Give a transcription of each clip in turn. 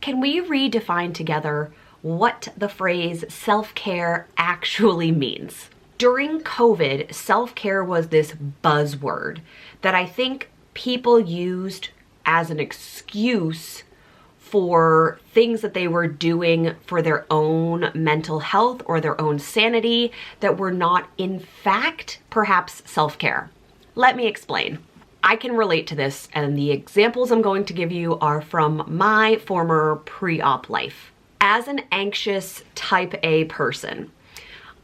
can we redefine together what the phrase self-care actually means? During COVID, self-care was this buzzword that I think people used as an excuse for things that they were doing for their own mental health or their own sanity that were not, in fact, perhaps self-care. Let me explain. I can relate to this, and the examples I'm going to give you are from my former pre-op life. As an anxious type A person,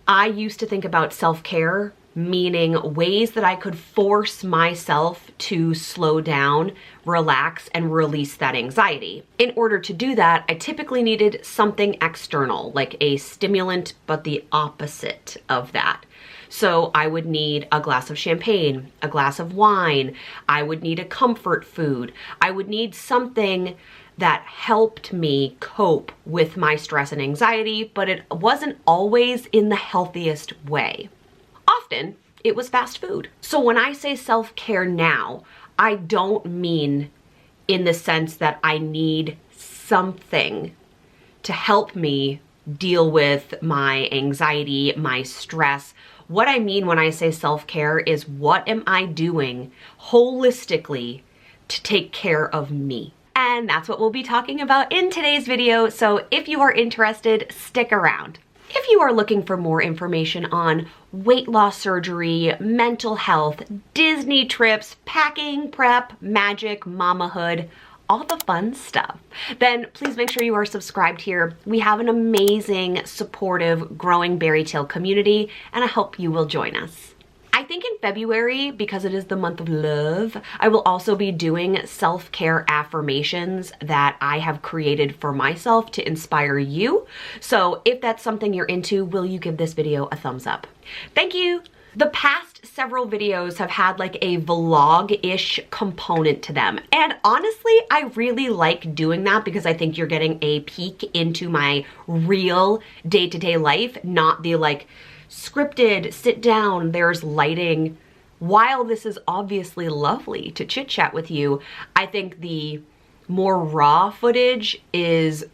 I used to think about self-care meaning ways that I could force myself to slow down, relax, and release that anxiety. In order to do that, I typically needed something external, like a stimulant, but the opposite of that. So I would need a glass of champagne, a glass of wine, I would need a comfort food, I would need something that helped me cope with my stress and anxiety, but it wasn't always in the healthiest way. Often, it was fast food. So when I say self-care now, I don't mean in the sense that I need something to help me deal with my anxiety, my stress. What I mean when I say self-care is what am I doing holistically to take care of me? And that's what we'll be talking about in today's video. So if you are interested, stick around. If you are looking for more information on weight loss surgery, mental health, Disney trips, packing, prep, magic, mamahood, all the fun stuff, then please make sure you are subscribed here. We have an amazing, supportive, growing Berry Tale community, and I hope you will join us. I think in February, because it is the month of love, I will also be doing self-care affirmations that I have created for myself to inspire you. So if that's something you're into, will you give this video a thumbs up? Thank you. The past several videos have had like a vlog-ish component to them. And honestly, I really like doing that because I think you're getting a peek into my real day-to-day life, not the like scripted, sit down, there's lighting. While this is obviously lovely to chit chat with you, I think the more raw footage is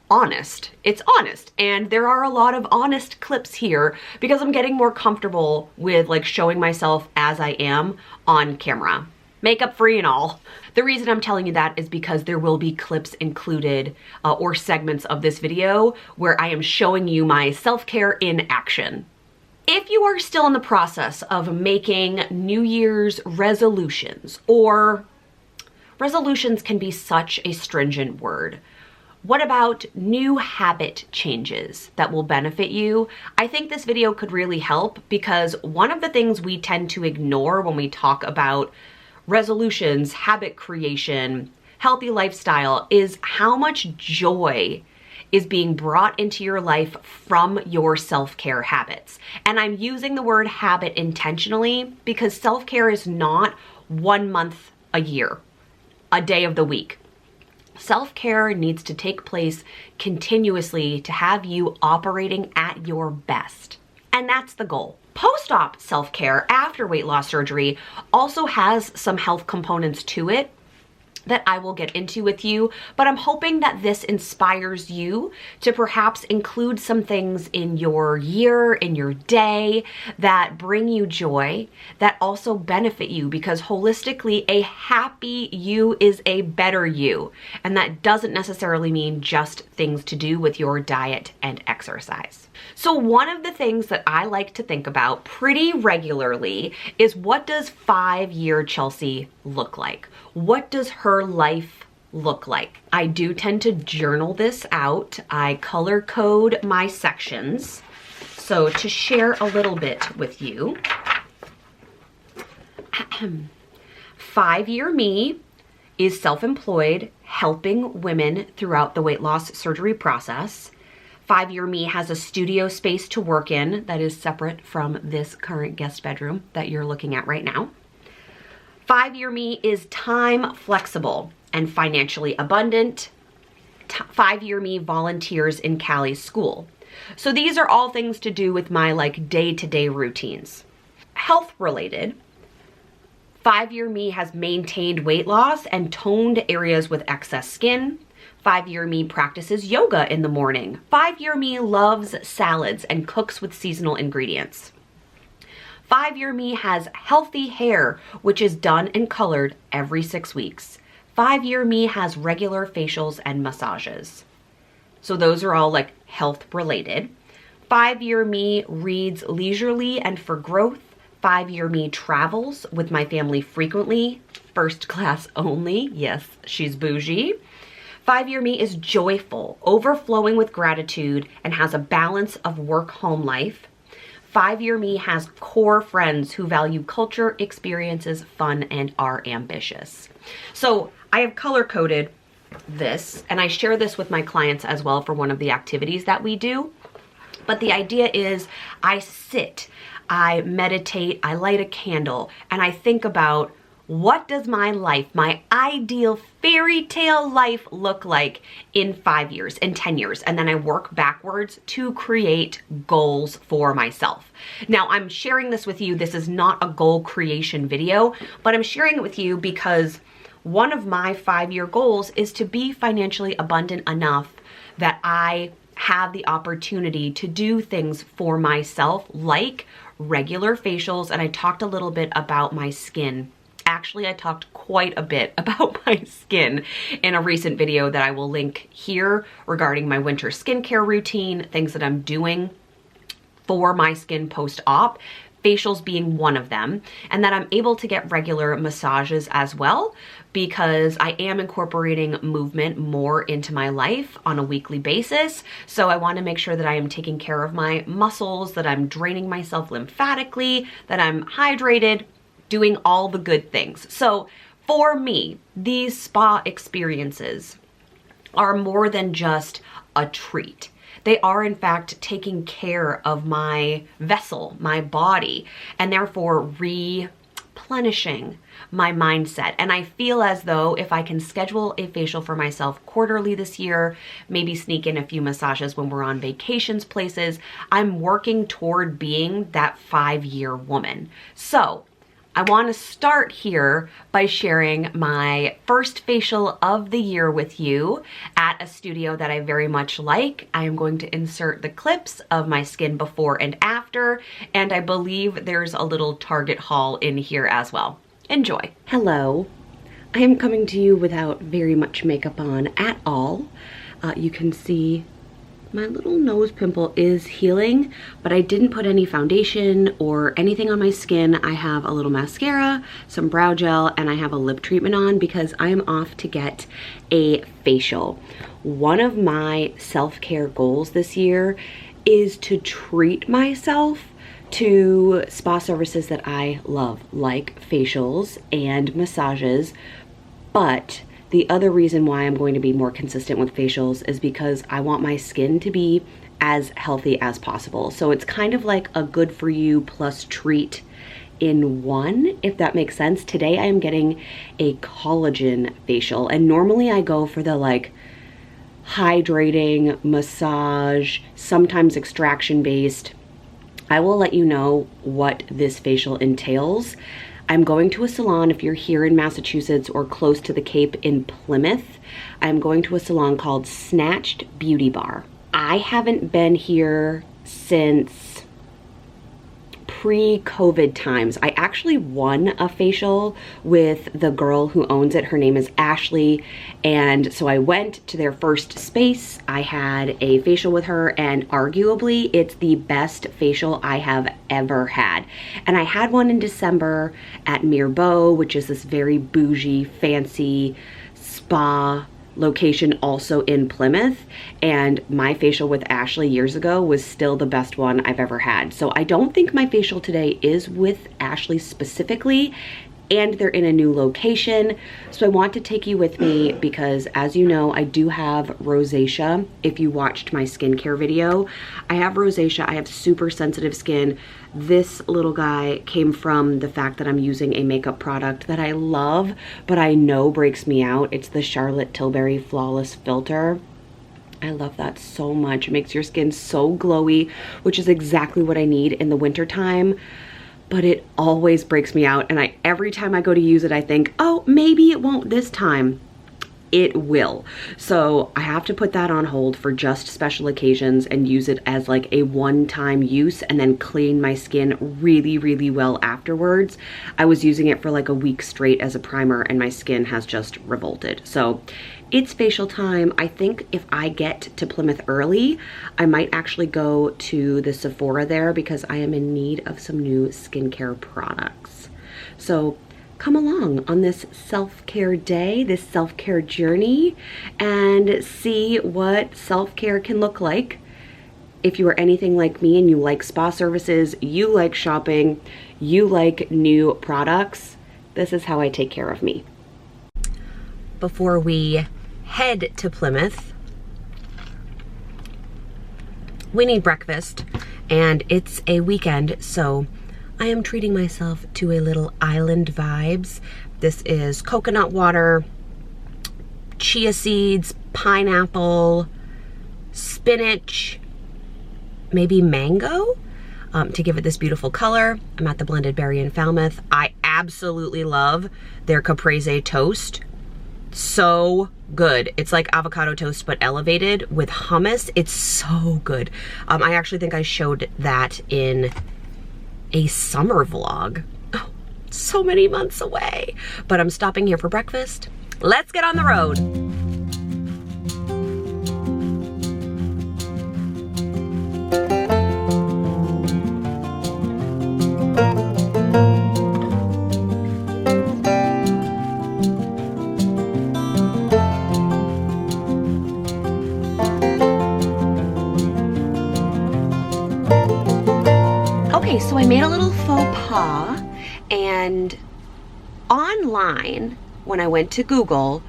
honest. It's honest. And there are a lot of honest clips here because I'm getting more comfortable with like showing myself as I am on camera. Makeup free and all. The reason I'm telling you that is because there will be clips included or segments of this video where I am showing you my self-care in action. If you are still in the process of making New Year's resolutions, or resolutions can be such a stringent word, what about new habit changes that will benefit you? I think this video could really help because one of the things we tend to ignore when we talk about resolutions, habit creation, healthy lifestyle is how much joy is being brought into your life from your self-care habits. And I'm using the word habit intentionally because self-care is not 1 month a year, a day of the week. Self-care needs to take place continuously to have you operating at your best. And that's the goal. Post-op self-care after weight loss surgery also has some health components to it that I will get into with you, but I'm hoping that this inspires you to perhaps include some things in your year, in your day, that bring you joy, that also benefit you, because holistically, a happy you is a better you. And that doesn't necessarily mean just things to do with your diet and exercise. So one of the things that I like to think about pretty regularly is, what does 5-year Chelsea look like? What does her life look like? I do tend to journal this out. I color code my sections. So to share a little bit with you, 5-year me is self-employed, helping women throughout the weight loss surgery process. 5-year me has a studio space to work in that is separate from this current guest bedroom that you're looking at right now. 5-year me is time flexible and financially abundant. 5-year me volunteers in Callie's school. So these are all things to do with my like day-to-day routines. Health related, 5-year me has maintained weight loss and toned areas with excess skin. 5-year me practices yoga in the morning. 5-year me loves salads and cooks with seasonal ingredients. 5-year me has healthy hair, which is done and colored every 6 weeks. 5-year me has regular facials and massages. So those are all like health related. 5-year me reads leisurely and for growth. 5-year me travels with my family frequently, first class only. Yes, she's bougie. 5-year me is joyful, overflowing with gratitude, and has a balance of work-home life. 5-year me has core friends who value culture, experiences, fun, and are ambitious. So I have color-coded this, and I share this with my clients as well for one of the activities that we do. But the idea is I sit, I meditate, I light a candle, and I think about, what does my life, my ideal fairy tale life look like in 5 years, in 10 years? And then I work backwards to create goals for myself. Now, I'm sharing this with you. This is not a goal creation video, but I'm sharing it with you because one of my 5-year goals is to be financially abundant enough that I have the opportunity to do things for myself, like regular facials. And I talked a little bit about my skin. Actually, I talked quite a bit about my skin in a recent video that I will link here regarding my winter skincare routine, things that I'm doing for my skin post-op, facials being one of them, and that I'm able to get regular massages as well because I am incorporating movement more into my life on a weekly basis. So I want to make sure that I am taking care of my muscles, that I'm draining myself lymphatically, that I'm hydrated, doing all the good things. So for me, these spa experiences are more than just a treat. They are in fact taking care of my vessel, my body, and therefore replenishing my mindset. And I feel as though if I can schedule a facial for myself quarterly this year, maybe sneak in a few massages when we're on vacations places, I'm working toward being that 5-year woman. So I want to start here by sharing my first facial of the year with you at a studio that I very much like. I am going to insert the clips of my skin before and after, and I believe there's a little Target haul in here as well. Enjoy. Hello. I am coming to you without very much makeup on at all. You can see my little nose pimple is healing, but I didn't put any foundation or anything on my skin. I have a little mascara, some brow gel, and I have a lip treatment on because I am off to get a facial. One of my self-care goals this year is to treat myself to spa services that I love, like facials and massages, but the other reason why I'm going to be more consistent with facials is because I want my skin to be as healthy as possible. So it's kind of like a good for you plus treat in one, if that makes sense. Today I am getting a collagen facial, and normally I go for the like hydrating massage, sometimes extraction based. I will let you know what this facial entails. I'm going to a salon if you're here in Massachusetts or close to the Cape in Plymouth. I'm going to a salon called Snatched Beauty Bar. I haven't been here since pre-COVID times. I actually won a facial with the girl who owns it. Her name is Ashley. And so I went to their first space. I had a facial with her, and arguably it's the best facial I have ever had. And I had one in December at Mirbeau, which is this very bougie, fancy spa location also in Plymouth, and my facial with Ashley years ago was still the best one I've ever had. So I don't think my facial today is with Ashley specifically, and they're in a new location. So I want to take you with me because, as you know, I do have rosacea. If you watched my skincare video, I have rosacea. I have super sensitive skin. This little guy came from the fact that I'm using a makeup product that I love, but I know breaks me out. It's the Charlotte Tilbury Flawless Filter. I love that so much. It makes your skin so glowy, which is exactly what I need in the winter time. But it always breaks me out, and every time I go to use it, I think, oh, maybe it won't this time. it will. So I have to put that on hold for just special occasions and use it as like a one-time use and then clean my skin really, really well afterwards. I was using it for like a week straight as a primer and my skin has just revolted. So it's facial time. I think if I get to Plymouth early, I might actually go to the Sephora there because I am in need of some new skincare products. So come along on this self-care day, this self-care journey, and see what self-care can look like. If you are anything like me and you like spa services, you like shopping, you like new products, this is how I take care of me. Before we head to Plymouth, we need breakfast, and it's a weekend, so I am treating myself to a little island vibes. This is coconut water, chia seeds, pineapple, spinach, maybe mango to give it this beautiful color. I'm at the Blended Berry in Falmouth. I absolutely love their caprese toast. So good. It's like avocado toast but elevated with hummus. It's so good. I actually think I showed that in a summer vlog. Oh, so many months away. But I'm stopping here for breakfast. Let's get on the road. Okay, so I made a little faux pas, and online, when I went to Google,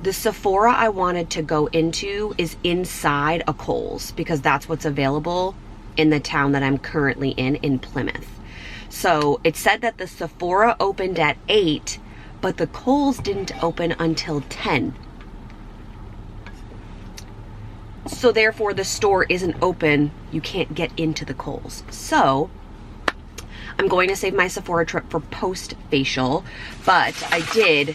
the Sephora I wanted to go into is inside a Kohl's because that's what's available in the town that I'm currently in Plymouth. So it said that the Sephora opened at 8, but the Kohl's didn't open until 10. So therefore the store isn't open, you can't get into the Kohl's. So I'm going to save my Sephora trip for post-facial, but I did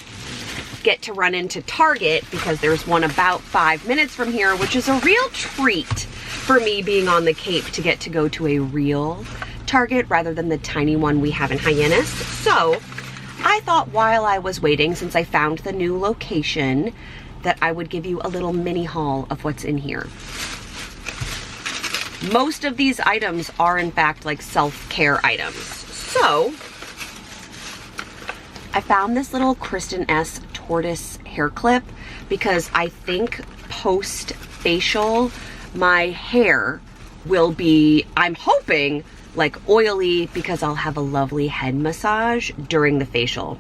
get to run into Target because there's one about 5 minutes from here, which is a real treat for me being on the Cape to get to go to a real Target rather than the tiny one we have in Hyannis. So I thought while I was waiting, since I found the new location, that I would give you a little mini haul of what's in here. Most of these items are in fact like self-care items. So I found this little Kristen S tortoise hair clip because I think post-facial my hair will be, I'm hoping, like oily because I'll have a lovely head massage during the facial.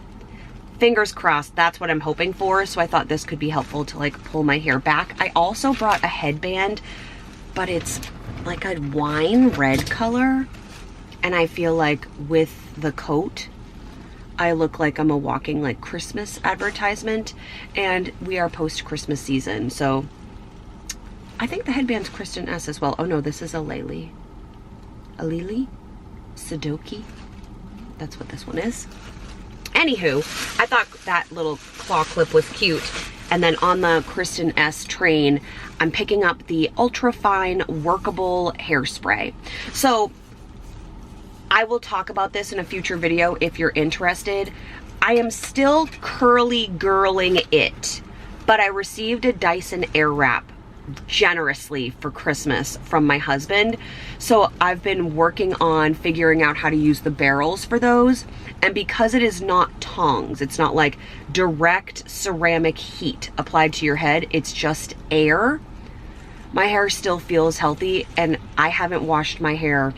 Fingers crossed, that's what I'm hoping for. So I thought this could be helpful to like pull my hair back. I also brought a headband, but it's like a wine red color, and I feel like with the coat I look like I'm a walking like Christmas advertisement, and we are post-Christmas season, so I think the headband's Kristen S as well. Oh no, this is a Lily Sudoku, that's what this one is. Anywho, I thought that little claw clip was cute. And then on the Kristen S train, I'm picking up the ultra fine workable hairspray. So I will talk about this in a future video if you're interested. I am still curly girling it, but I received a Dyson Airwrap generously for Christmas from my husband. So I've been working on figuring out how to use the barrels for those. And because it is not tongs, it's not like direct ceramic heat applied to your head, it's just air. My hair still feels healthy, and I haven't washed my hair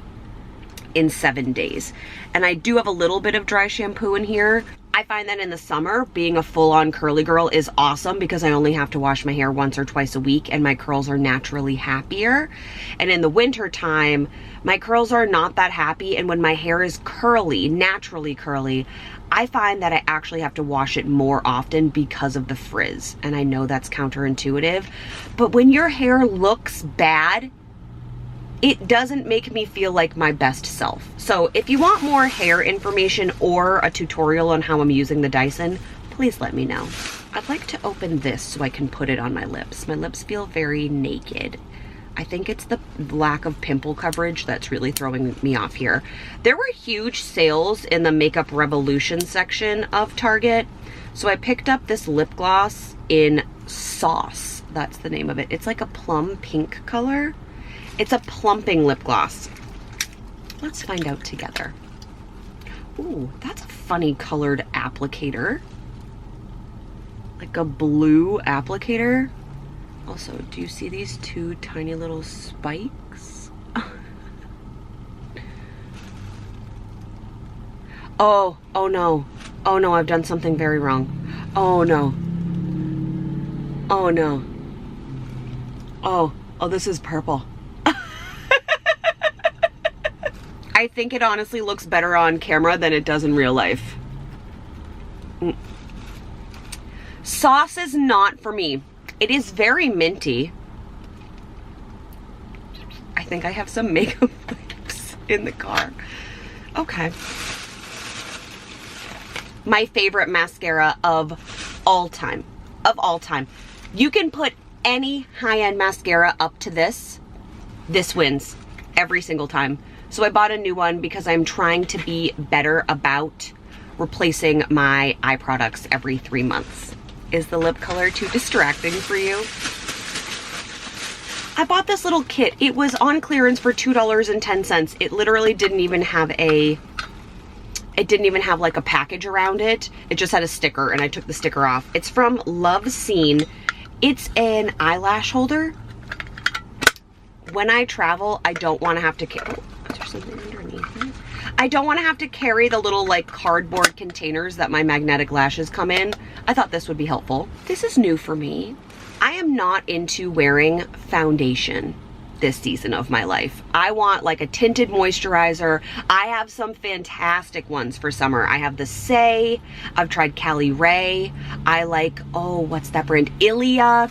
in 7 days. And I do have a little bit of dry shampoo in here. I find that in the summer, being a full-on curly girl is awesome because I only have to wash my hair once or twice a week and my curls are naturally happier. And in the winter time, my curls are not that happy, and when my hair is curly, naturally curly, I find that I actually have to wash it more often because of the frizz. And I know that's counterintuitive, but when your hair looks bad, it doesn't make me feel like my best self. So if you want more hair information or a tutorial on how I'm using the Dyson, please let me know. I'd like to open this so I can put it on my lips. My lips feel very naked. I think it's the lack of pimple coverage that's really throwing me off here. There were huge sales in the Makeup Revolution section of Target. So I picked up this lip gloss in Sauce. That's the name of it. It's like a plum pink color. It's a plumping lip gloss. Let's find out together. Ooh, that's a funny colored applicator. Like a blue applicator. Also, do you see these two tiny little spikes? Oh no. Oh no, I've done something very wrong. Oh no. Oh no. Oh, this is purple. I think it honestly looks better on camera than it does in real life. Sauce is not for me. It is very minty. I think I have some makeup wipes in the car. Okay. My favorite mascara of all time. Of all time. You can put any high-end mascara up to this. This wins every single time. So I bought a new one because I'm trying to be better about replacing my eye products every 3 months. Is the lip color too distracting for you? I bought this little kit. It was on clearance for $2.10. It literally didn't even have like a package around it. It just had a sticker and I took the sticker off. It's from Love Scene. It's an eyelash holder. When I travel, I don't want to have to carry, is there something underneath it? I don't want to have to carry the little like cardboard containers that my magnetic lashes come in. I thought this would be helpful. This is new for me. I am not into wearing foundation this season of my life. I want like a tinted moisturizer. I have some fantastic ones for summer. I have the Say, I've tried Cali Ray. I like, oh, what's that brand? Ilia.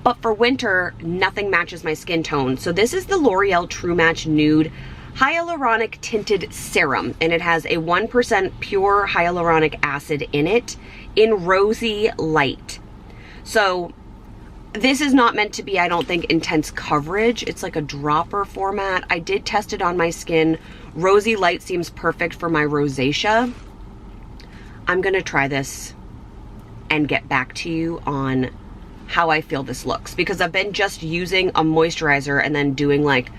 But for winter, nothing matches my skin tone. So this is the L'Oreal True Match Nude Hyaluronic Tinted Serum, and it has a 1% pure hyaluronic acid in it in Rosy Light. So this is not meant to be, I don't think, intense coverage. It's like a dropper format. I did test it on my skin. Rosy Light seems perfect for my rosacea. I'm gonna try this and get back to you on how I feel this looks, because I've been just using a moisturizer and then doing like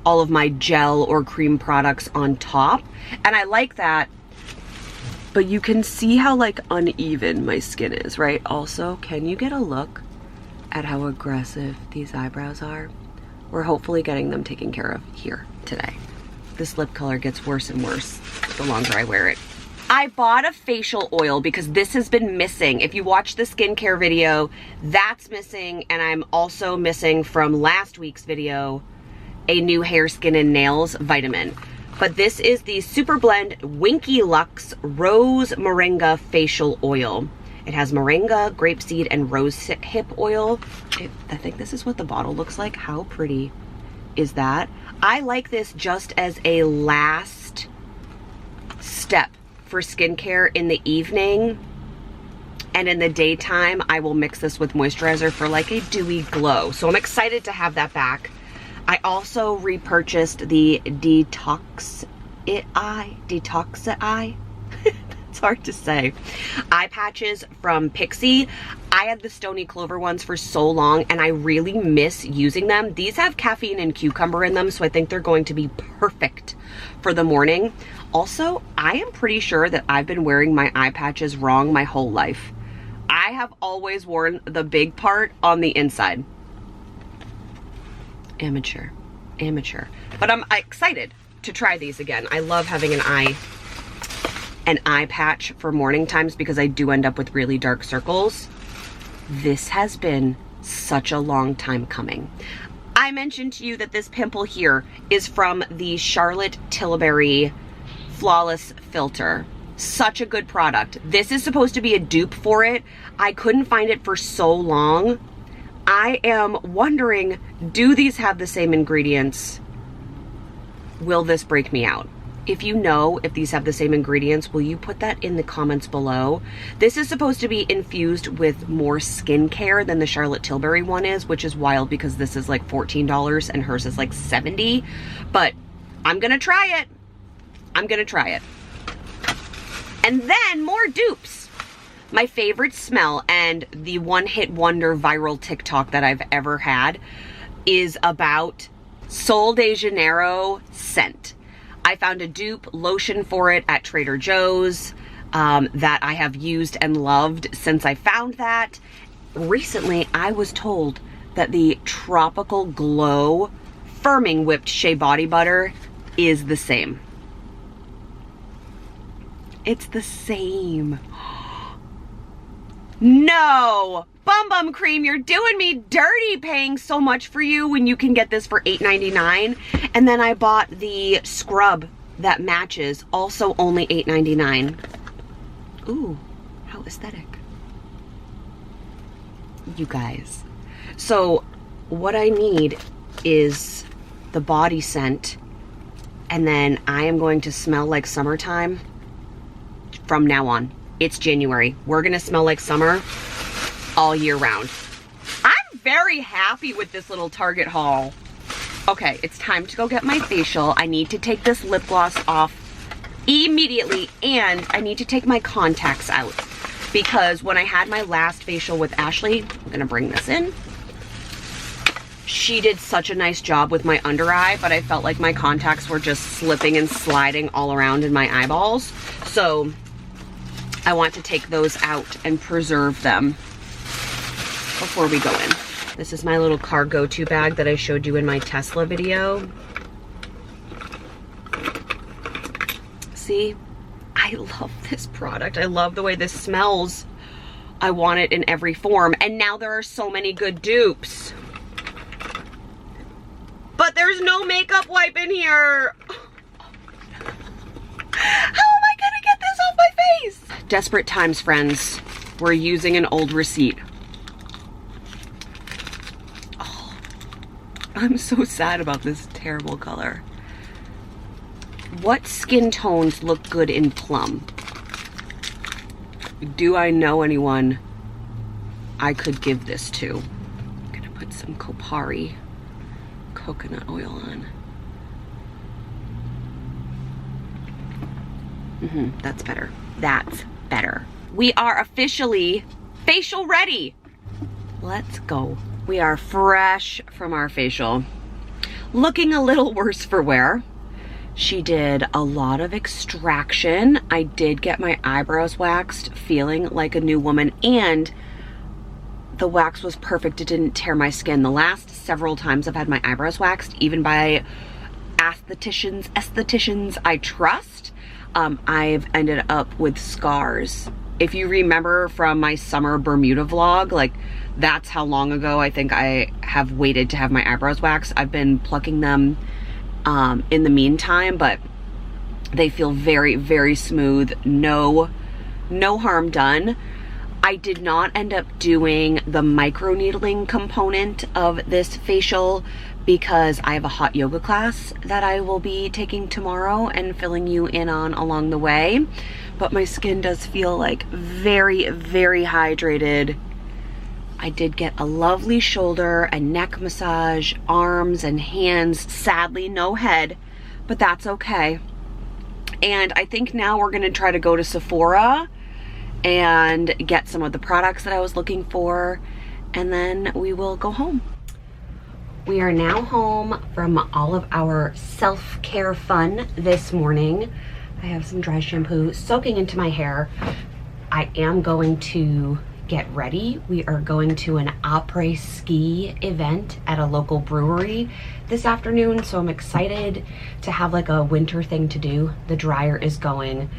all of my gel or cream products on top, and I like that, but you can see how like uneven my skin is, right? Also, can you get a look at how aggressive these eyebrows are? We're hopefully getting them taken care of here today. This lip color gets worse and worse the longer I wear it. I bought a facial oil because this has been missing. If you watch the skincare video, that's missing, and I'm also missing from last week's video a new hair, skin, and nails vitamin. But this is the Super Blend Winky Lux Rose Moringa Facial Oil. It has moringa, grapeseed, and rose hip oil. I think this is what the bottle looks like. How pretty is that? I like this just as a last step for skincare in the evening, and in the daytime I will mix this with moisturizer for like a dewy glow. So I'm excited to have that back. I also repurchased the Detoxify. It's hard to say. Eye patches from Pixi. I had the Stony Clover ones for so long and I really miss using them. These have caffeine and cucumber in them, so I think they're going to be perfect for the morning. Also, I am pretty sure that I've been wearing my eye patches wrong my whole life. I have always worn the big part on the inside. Amateur. But I'm excited to try these again. I love having an eye patch for morning times because I do end up with really dark circles. This has been such a long time coming. I mentioned to you that this pimple here is from the Charlotte Tilbury Flawless Filter. Such a good product. This is supposed to be a dupe for it. I couldn't find it for so long. I am wondering, do these have the same ingredients? Will this break me out? If you know if these have the same ingredients, will you put that in the comments below? This is supposed to be infused with more skincare than the Charlotte Tilbury one is, which is wild because this is like $14 and hers is like $70. But I'm gonna try it. I'm gonna try it. And then more dupes. My favorite smell and the one-hit wonder viral TikTok that I've ever had is about Sol de Janeiro scent. I found a dupe lotion for it at Trader Joe's that I have used and loved since I found that. Recently, I was told that the Tropical Glow Firming Whipped Shea Body Butter is the same. It's the same. No! Bum Bum Cream, you're doing me dirty paying so much for you when you can get this for $8.99. And then I bought the scrub that matches, also only $8.99. Ooh, how aesthetic. You guys. So what I need is the body scent, and then I am going to smell like summertime from now on. It's January. We're gonna smell like summer all year round. I'm very happy with this little Target haul. Okay, it's time to go get my facial. I need to take this lip gloss off immediately, and I need to take my contacts out because when I had my last facial with Ashley, I'm gonna bring this in. She did such a nice job with my under eye, but I felt like my contacts were just slipping and sliding all around in my eyeballs. So I want to take those out and preserve them before we go in. This is my little car go-to bag that I showed you in my Tesla video. See, I love this product. I love the way this smells. I want it in every form. And now there are so many good dupes. But there's no makeup wipe in here. How am I gonna get this off my face? Desperate times, friends. We're using an old receipt. Oh, I'm so sad about this terrible color. What skin tones look good in plum? Do I know anyone I could give this to? I'm gonna put some Kopari coconut oil on. That's better. That's better. We are officially facial ready. Let's go. We are fresh from our facial. Looking a little worse for wear. She did a lot of extraction. I did get my eyebrows waxed, feeling like a new woman, and the wax was perfect. It didn't tear my skin. The last several times I've had my eyebrows waxed, even by estheticians I trust, I've ended up with scars. If you remember from my summer Bermuda vlog, like that's how long ago I think I have waited to have my eyebrows waxed. I've been plucking them in the meantime, but they feel very, very smooth. No harm done. I did not end up doing the microneedling component of this facial because I have a hot yoga class that I will be taking tomorrow and filling you in on along the way. But my skin does feel like very, very hydrated. I did get a lovely shoulder and neck massage, arms and hands, sadly no head, but that's okay. And I think now we're gonna try to go to Sephora and get some of the products that I was looking for, and then we will go home. We are now home from all of our self-care fun this morning. I have some dry shampoo soaking into my hair. I am going to get ready. We are going to an après-ski event at a local brewery this afternoon, so I'm excited to have like a winter thing to do. The dryer is going.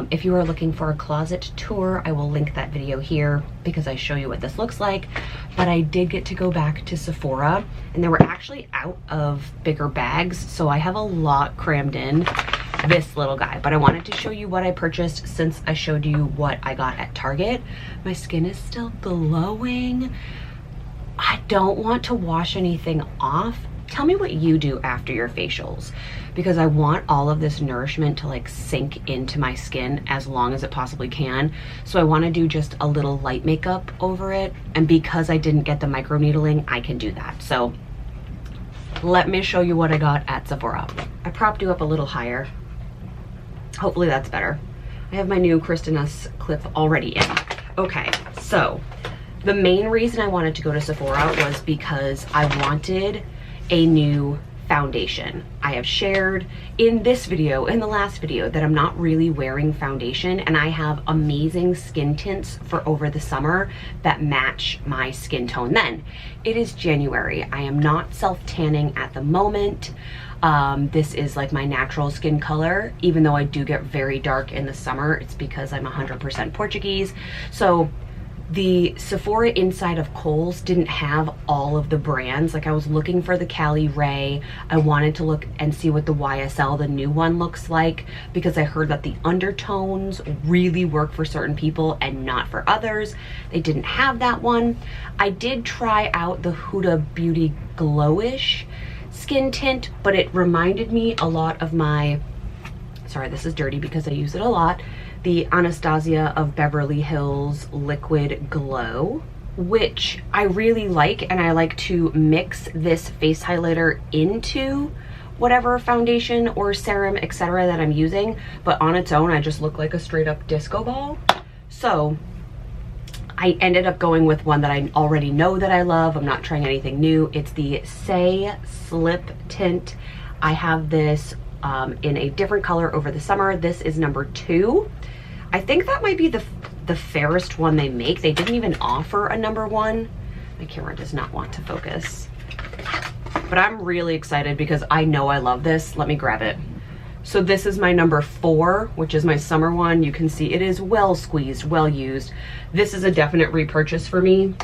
If you are looking for a closet tour, I will link that video here because I show you what this looks like. But I did get to go back to Sephora, and they were actually out of bigger bags, so I have a lot crammed in this little guy. But I wanted to show you what I purchased since I showed you what I got at Target. My skin is still glowing. I don't want to wash anything off. Tell me what you do after your facials, because I want all of this nourishment to like sink into my skin as long as it possibly can. So I want to do just a little light makeup over it. And because I didn't get the microneedling, I can do that. So let me show you what I got at Sephora. I propped you up a little higher. Hopefully that's better. I have my new Kristen S clip already in. Okay, so the main reason I wanted to go to Sephora was because I wanted a new foundation. I have shared in this video, in the last video, that I'm not really wearing foundation, and I have amazing skin tints for over the summer that match my skin tone. Then it is January. I am not self-tanning at the moment. This is like my natural skin color, even though I do get very dark in the summer. It's because I'm 100% Portuguese. So the Sephora inside of Kohl's didn't have all of the brands. Like I was looking for the Cali Ray. I wanted to look and see what the YSL, the new one, looks like, because I heard that the undertones really work for certain people and not for others. They didn't have that one. I did try out the Huda Beauty Glowish skin tint, but it reminded me a lot of my, sorry, this is dirty because I use it a lot, the Anastasia of Beverly Hills Liquid Glow, which I really like, and I like to mix this face highlighter into whatever foundation or serum, etc. that I'm using, but on its own I just look like a straight up disco ball. So I ended up going with one that I already know that I love. I'm not trying anything new. It's the Say Slip Tint. I have this in a different color over the summer. This is number 2. I think that might be the fairest one they make. They didn't even offer a number 1. My camera does not want to focus. But I'm really excited because I know I love this. Let me grab it. So this is my number 4, which is my summer one. You can see it is well squeezed, well used. This is a definite repurchase for me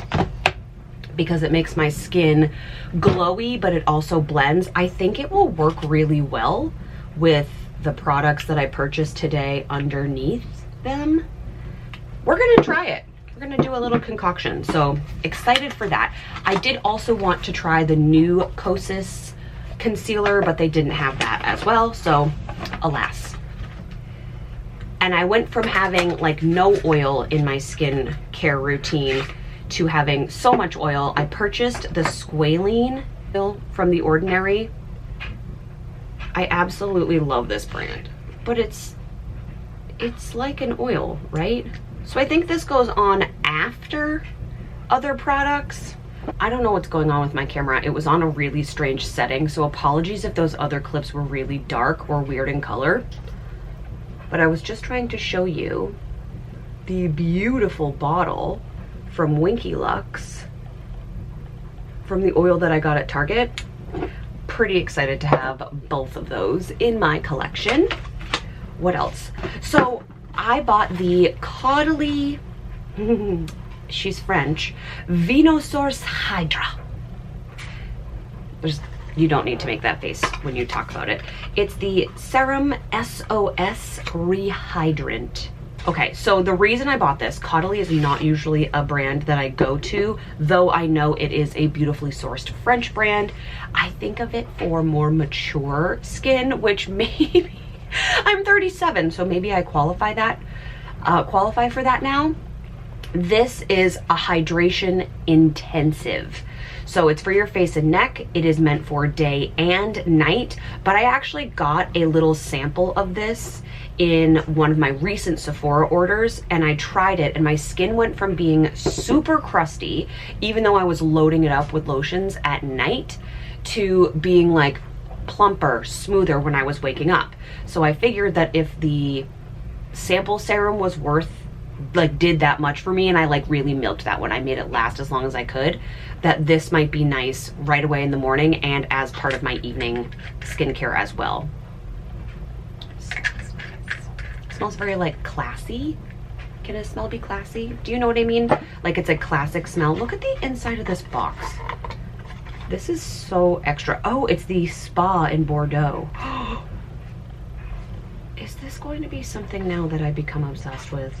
because it makes my skin glowy, but it also blends. I think it will work really well with the products that I purchased today underneath them. We're gonna try it. We're gonna do a little concoction, so excited for that. I did also want to try the new Kosas concealer, but they didn't have that as well, so alas. And I went from having like no oil in my skin care routine to having so much oil. I purchased the squalene oil from The Ordinary. I absolutely love this brand, but it's like an oil, right? So I think this goes on after other products. I don't know what's going on with my camera. It was on a really strange setting, so apologies if those other clips were really dark or weird in color. But I was just trying to show you the beautiful bottle from Winky Lux from the oil that I got at Target. Pretty excited to have both of those in my collection. What else? So I bought the Caudalie, she's French, Vinosource Hydra. You don't need to make that face when you talk about it. It's the Serum SOS Rehydrant. Okay, so the reason I bought this, Caudalie is not usually a brand that I go to, though I know it is a beautifully sourced French brand. I think of it for more mature skin, which maybe, I'm 37, so maybe I qualify for that now. This is a hydration intensive. So it's for your face and neck. It is meant for day and night, but I actually got a little sample of this in one of my recent Sephora orders, and I tried it, and my skin went from being super crusty, even though I was loading it up with lotions at night, to being like plumper, smoother when I was waking up. So I figured that if the sample serum was worth, like, did that much for me, and I like really milked that one, I made it last as long as I could, that this might be nice right away in the morning and as part of my evening skincare as well. It smells very like classy. Can a smell be classy? Do you know what I mean? Like it's a classic smell. Look at the inside of this box. This is so extra. Oh, it's the Spa in Bordeaux. Is this going to be something now that I become obsessed with?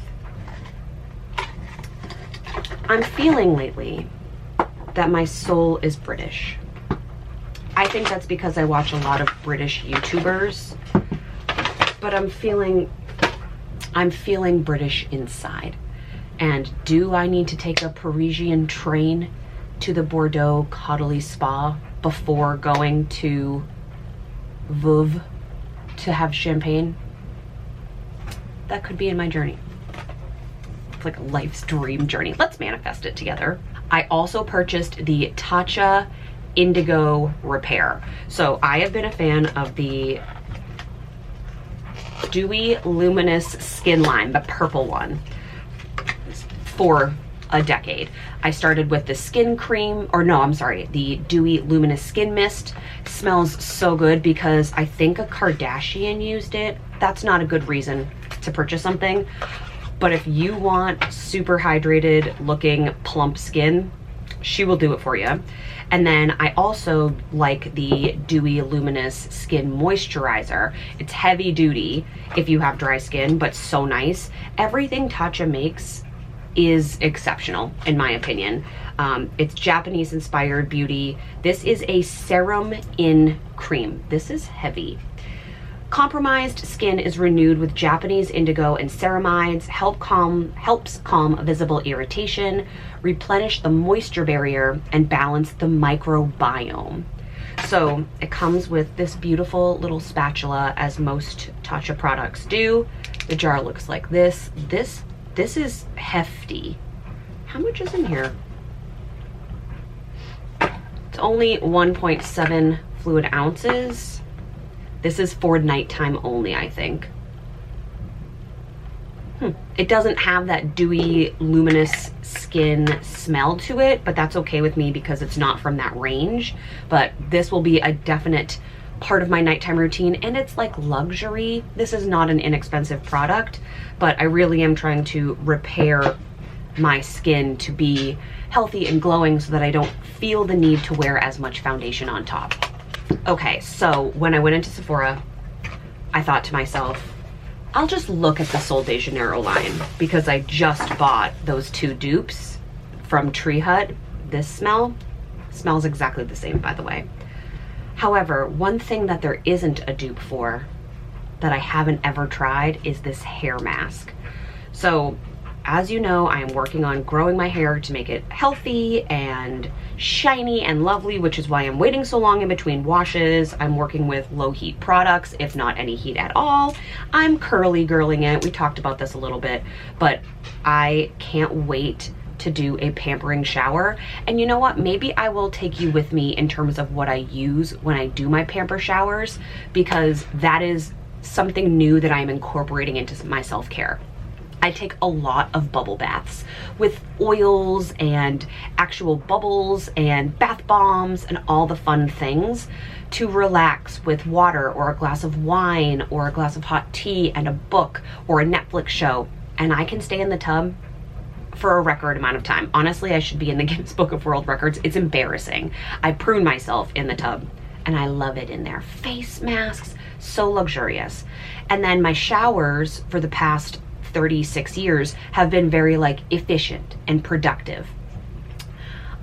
I'm feeling lately that my soul is British. I think that's because I watch a lot of British YouTubers, but I'm feeling British inside. And do I need to take a Parisian train to the Bordeaux Cuddly Spa before going to Veuve to have champagne? That could be in my journey. It's like life's dream journey. Let's manifest it together. I also purchased the Tatcha Indigo Repair. So I have been a fan of the Dewy Luminous Skin line, the purple one, for a decade. I started with the skin cream, or no, I'm sorry, the Dewy Luminous Skin Mist. Smells so good because I think a Kardashian used it. That's not a good reason to purchase something. But if you want super hydrated looking plump skin, she will do it for you. And then I also like the Dewy Luminous Skin Moisturizer. It's heavy duty if you have dry skin, but so nice. Everything Tatcha makes is exceptional in my opinion. It's Japanese inspired beauty. This is a serum in cream. This is heavy. Compromised skin is renewed with Japanese indigo and ceramides, helps calm visible irritation, replenish the moisture barrier, and balance the microbiome. So it comes with this beautiful little spatula, as most Tatcha products do. The jar looks like this. This is hefty. How much is in here? It's only 1.7 fluid ounces. This is for nighttime only, I think. It doesn't have that dewy, luminous skin smell to it, but that's okay with me because it's not from that range. But this will be a definite part of my nighttime routine, and it's like luxury. This is not an inexpensive product, but I really am trying to repair my skin to be healthy and glowing so that I don't feel the need to wear as much foundation on top. Okay, so when I went into Sephora, I thought to myself, I'll just look at the Sol de Janeiro line because I just bought those 2 dupes from Tree Hut. This smells exactly the same, by the way. However, one thing that there isn't a dupe for that I haven't ever tried is this hair mask. So as you know, I am working on growing my hair to make it healthy and shiny and lovely, which is why I'm waiting so long in between washes. I'm working with low heat products, if not any heat at all. I'm curly girling it. We talked about this a little bit, but I can't wait to do a pampering shower. And you know what? Maybe I will take you with me in terms of what I use when I do my pamper showers, because that is something new that I'm incorporating into my self-care. I take a lot of bubble baths with oils and actual bubbles and bath bombs and all the fun things to relax with water or a glass of wine or a glass of hot tea and a book or a Netflix show. And I can stay in the tub for a record amount of time. Honestly, I should be in the Guinness Book of World Records. It's embarrassing. I prune myself in the tub and I love it in there. Face masks, so luxurious. And then my showers for the past 36 years have been very like efficient and productive.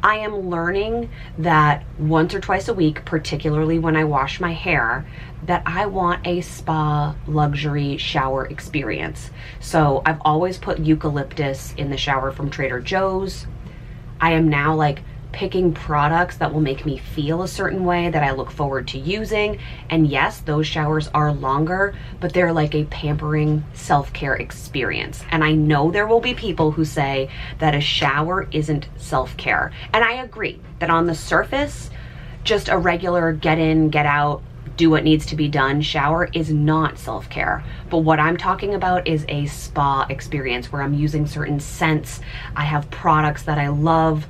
I am learning that once or twice a week, particularly when I wash my hair, that I want a spa luxury shower experience. So I've always put eucalyptus in the shower from Trader Joe's. I am now like picking products that will make me feel a certain way that I look forward to using. And yes, those showers are longer, but they're like a pampering self-care experience. And I know there will be people who say that a shower isn't self-care. And I agree that on the surface, just a regular get in, get out, do what needs to be done shower is not self-care. But what I'm talking about is a spa experience where I'm using certain scents. I have products that I love.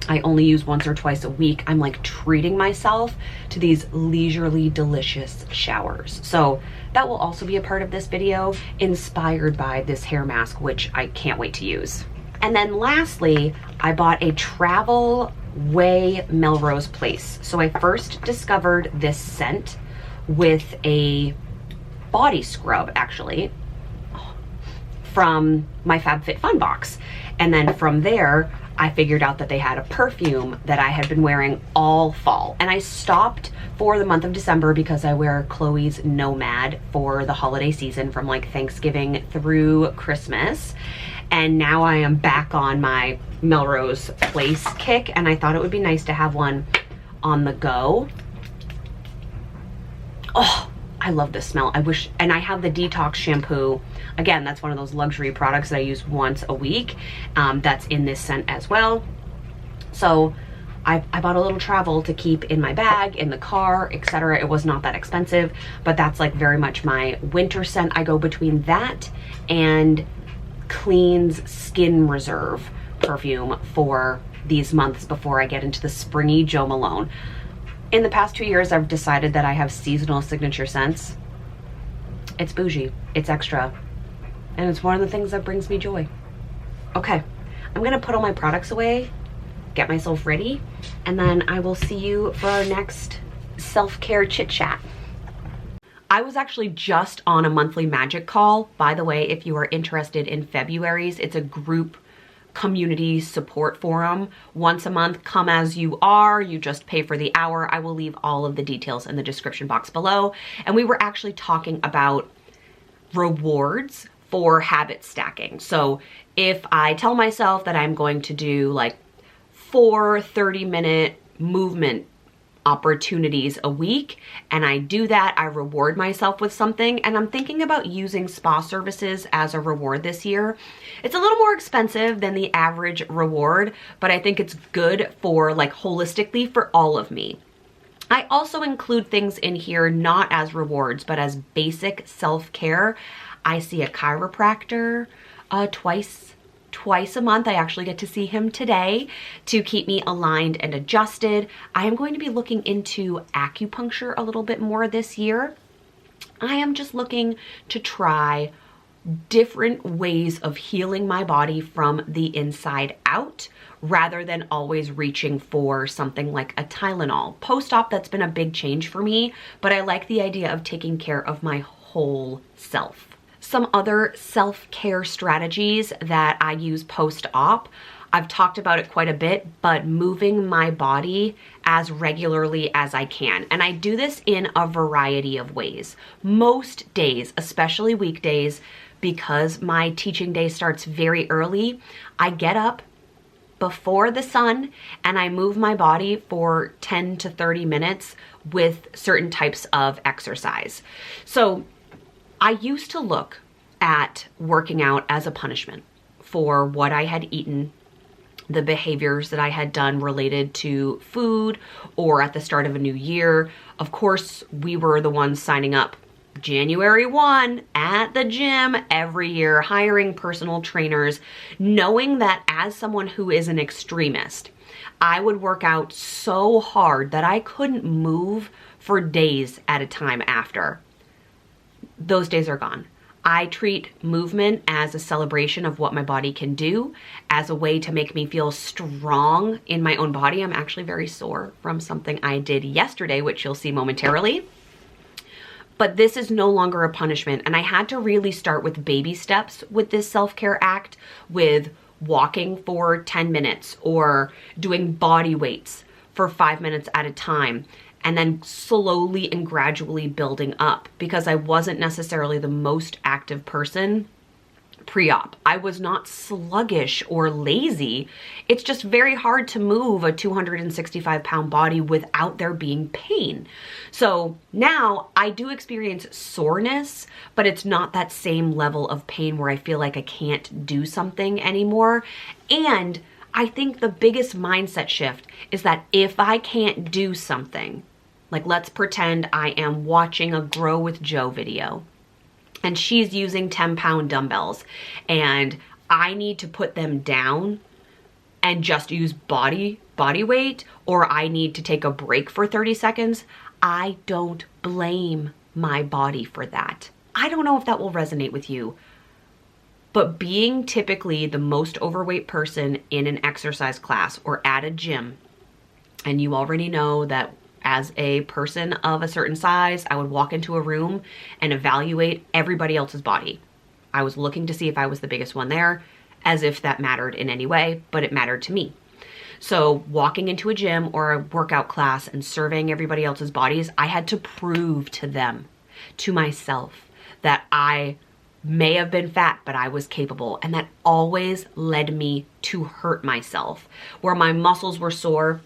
I only use once or twice a week. I'm like treating myself to these leisurely, delicious showers. So that will also be a part of this video, inspired by this hair mask, which I can't wait to use. And then lastly, I bought a Travel Way Melrose Place. So I first discovered this scent with a body scrub, actually, from my FabFitFun box. And then from there, I figured out that they had a perfume that I had been wearing all fall. And I stopped for the month of December because I wear Chloe's Nomad for the holiday season from like Thanksgiving through Christmas. And now I am back on my Melrose Place kick, and I thought it would be nice to have one on the go. Oh, I love this smell. I wish, and I have the detox shampoo. Again, that's one of those luxury products that I use once a week. That's in this scent as well. So I bought a little travel to keep in my bag, in the car, etc. It was not that expensive, but that's like very much my winter scent. I go between that and Clean's Skin Reserve perfume for these months before I get into the springy Jo Malone. In the past 2 years, I've decided that I have seasonal signature scents. It's bougie, it's extra, and it's one of the things that brings me joy. Okay, I'm gonna put all my products away, get myself ready, and then I will see you for our next self-care chit chat. I was actually just on a monthly magic call. By the way, if you are interested in February's, it's a group community support forum. Once a month, come as you are, you just pay for the hour. I will leave all of the details in the description box below. And we were actually talking about rewards for habit stacking. So if I tell myself that I'm going to do like 4 30-minute movement opportunities a week, and I do that, I reward myself with something. And I'm thinking about using spa services as a reward this year. It's a little more expensive than the average reward, but I think it's good for like holistically for all of me. I also include things in here not as rewards, but as basic self-care. I see a chiropractor twice a month. I actually get to see him today to keep me aligned and adjusted. I am going to be looking into acupuncture a little bit more this year. I am just looking to try different ways of healing my body from the inside out rather than always reaching for something like a Tylenol. Post-op, that's been a big change for me, but I like the idea of taking care of my whole self. Some other self-care strategies that I use post-op, I've talked about it quite a bit, but moving my body as regularly as I can. And I do this in a variety of ways. Most days, especially weekdays, because my teaching day starts very early, I get up before the sun and I move my body for 10 to 30 minutes with certain types of exercise. So I used to look at working out as a punishment for what I had eaten, the behaviors that I had done related to food, or at the start of a new year. Of course, we were the ones signing up January 1 at the gym every year, hiring personal trainers, knowing that as someone who is an extremist, I would work out so hard that I couldn't move for days at a time after. Those days are gone. I treat movement as a celebration of what my body can do, as a way to make me feel strong in my own body. I'm actually very sore from something I did yesterday, which you'll see momentarily. But this is no longer a punishment. And I had to really start with baby steps with this self-care act, with walking for 10 minutes or doing body weights for 5 minutes at a time, and then slowly and gradually building up, because I wasn't necessarily the most active person pre-op. I was not sluggish or lazy. It's just very hard to move a 265-pound body without there being pain. So now I do experience soreness, but it's not that same level of pain where I feel like I can't do something anymore. And I think the biggest mindset shift is that if I can't do something, like let's pretend I am watching a Grow with Jo video and she's using 10-pound dumbbells and I need to put them down and just use body weight, or I need to take a break for 30 seconds. I don't blame my body for that. I don't know if that will resonate with you, but being typically the most overweight person in an exercise class or at a gym, and you already know that as a person of a certain size, I would walk into a room and evaluate everybody else's body. I was looking to see if I was the biggest one there, as if that mattered in any way, but it mattered to me. So walking into a gym or a workout class and surveying everybody else's bodies, I had to prove to them, to myself, that I may have been fat, but I was capable. And that always led me to hurt myself, where my muscles were sore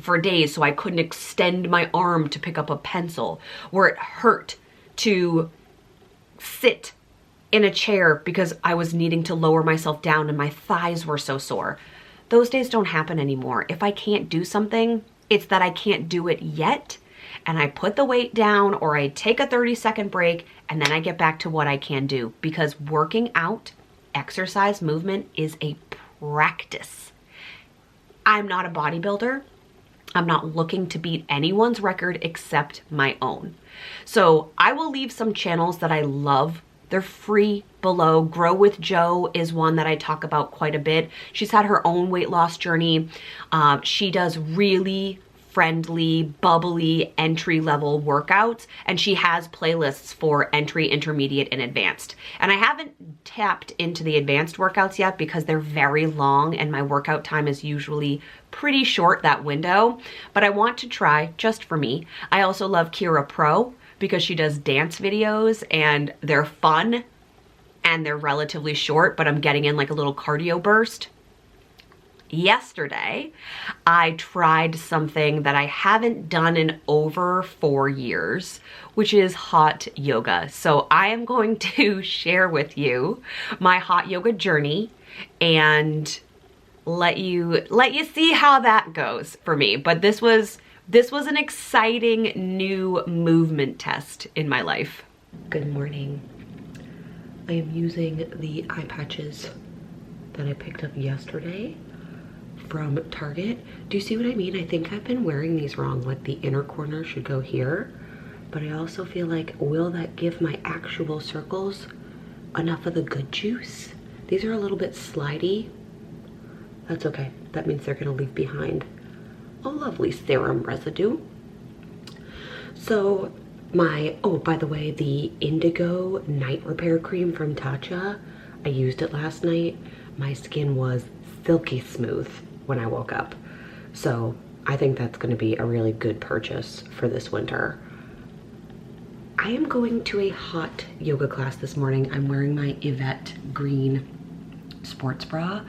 for days so I couldn't extend my arm to pick up a pencil, where it hurt to sit in a chair because I was needing to lower myself down and my thighs were so sore. Those days don't happen anymore. If I can't do something, it's that I can't do it yet, and I put the weight down or I take a 30-second break and then I get back to what I can do, because working out, exercise, movement is a practice. I'm not a bodybuilder. I'm not looking to beat anyone's record except my own. So I will leave some channels that I love. They're free below. Grow with Jo is one that I talk about quite a bit. She's had her own weight loss journey. She does really friendly, bubbly, entry-level workouts, and she has playlists for entry, intermediate, and advanced. And I haven't tapped into the advanced workouts yet because they're very long and my workout time is usually pretty short, that window, but I want to try just for me. I also love Kira Pro because she does dance videos and they're fun and they're relatively short, but I'm getting in like a little cardio burst. Yesterday, I tried something that I haven't done in over 4 years, which is hot yoga. So I am going to share with you my hot yoga journey and let you see how that goes for me. But this was an exciting new movement test in my life. Good morning. I am using the eye patches that I picked up yesterday from Target. Do you see what I mean? I think I've been wearing these wrong. Like the inner corner should go here, but I also feel like, will that give my actual circles enough of the good juice? These are a little bit slidey. That's okay. That means they're gonna leave behind a lovely serum residue. So oh, by the way, the Indigo Night Repair Cream from Tatcha, I used it last night. My skin was silky smooth when I woke up. So I think that's gonna be a really good purchase for this winter. I am going to a hot yoga class this morning. I'm wearing my Yvette green sports bra.